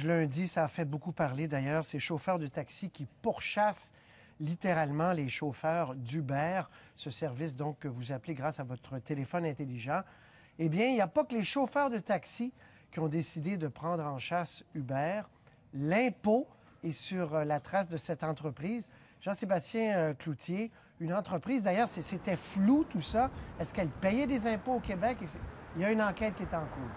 Lundi, ça a fait beaucoup parler d'ailleurs, ces chauffeurs de taxi qui pourchassent littéralement les chauffeurs d'Uber, ce service donc que vous appelez grâce à votre téléphone intelligent. Eh bien, il n'y a pas que les chauffeurs de taxi qui ont décidé de prendre en chasse Uber. L'impôt est sur la trace de cette entreprise. Jean-Sébastien Cloutier, une entreprise, d'ailleurs, c'était flou tout ça. Est-ce qu'elle payait des impôts au Québec? Il y a une enquête qui est en cours.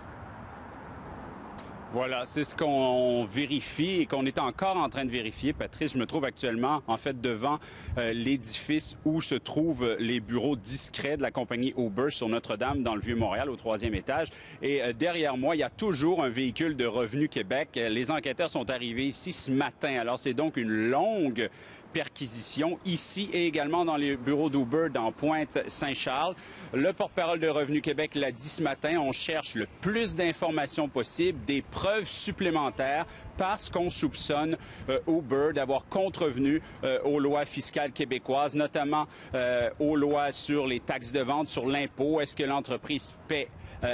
Voilà, c'est ce qu'on vérifie et qu'on est encore en train de vérifier. Patrice, je me trouve actuellement, en fait, devant l'édifice où se trouvent les bureaux discrets de la compagnie Uber sur Notre-Dame, dans le Vieux-Montréal, au 3e étage. Et derrière moi, il y a toujours un véhicule de Revenu Québec. Les enquêteurs sont arrivés ici ce matin. Alors, c'est donc une longue perquisition ici et également dans les bureaux d'Uber dans Pointe-Saint-Charles. Le porte-parole de Revenu Québec l'a dit ce matin, on cherche le plus d'informations possible, des preuves supplémentaires parce qu'on soupçonne Uber d'avoir contrevenu aux lois fiscales québécoises, notamment aux lois sur les taxes de vente, sur l'impôt. Est-ce que l'entreprise paie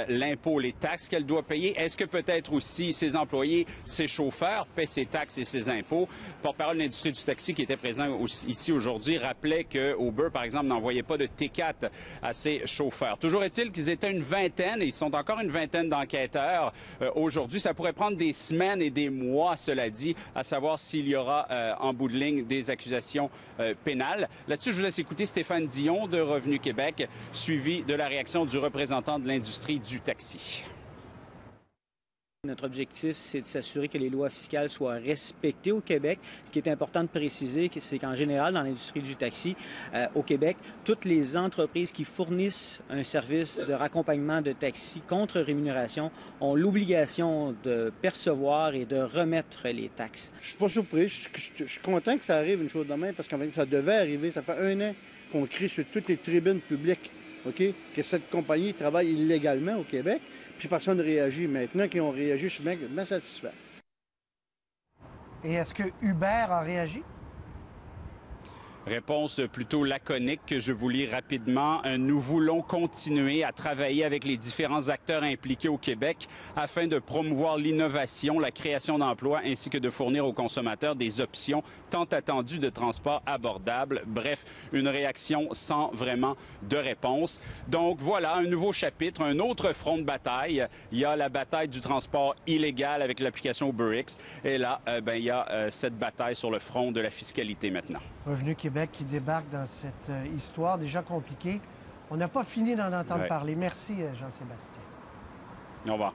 l'impôt, les taxes qu'elle doit payer? Est-ce que peut-être aussi ses employés, ses chauffeurs paient ses taxes et ses impôts? Porte-parole de l'industrie du taxi qui était présent ici aujourd'hui rappelait que Uber, par exemple, n'envoyait pas de T4 à ses chauffeurs. Toujours est-il qu'ils étaient une vingtaine et ils sont encore une vingtaine d'enquêteurs aujourd'hui. Ça pourrait prendre des semaines et des mois, cela dit, à savoir s'il y aura en bout de ligne des accusations pénales. Là-dessus, je vous laisse écouter Stéphane Dion de Revenu Québec, suivi de la réaction du représentant de l'industrie du taxi. Notre objectif, c'est de s'assurer que les lois fiscales soient respectées au Québec. Ce qui est important de préciser, c'est qu'en général, dans l'industrie du taxi, au Québec, toutes les entreprises qui fournissent un service de raccompagnement de taxi contre rémunération ont l'obligation de percevoir et de remettre les taxes. Je suis pas surpris. Je suis content que ça arrive une chose de même parce que ça devait arriver. Ça fait 1 an qu'on crie sur toutes les tribunes publiques, OK, que cette compagnie travaille illégalement au Québec. Puis personne ne réagit. Maintenant qu'ils ont réagi, je suis bien satisfait. Et est-ce que Uber a réagi? Réponse plutôt laconique que je vous lis rapidement. Nous voulons continuer à travailler avec les différents acteurs impliqués au Québec afin de promouvoir l'innovation, la création d'emplois ainsi que de fournir aux consommateurs des options tant attendues de transport abordable. Bref, une réaction sans vraiment de réponse. Donc voilà, un nouveau chapitre, un autre front de bataille. Il y a la bataille du transport illégal avec l'application UberX. Et là, il y a cette bataille sur le front de la fiscalité maintenant. Revenu Québec qui débarque dans cette histoire déjà compliquée. On n'a pas fini d'en entendre parler. Merci, Jean-Sébastien. Au revoir.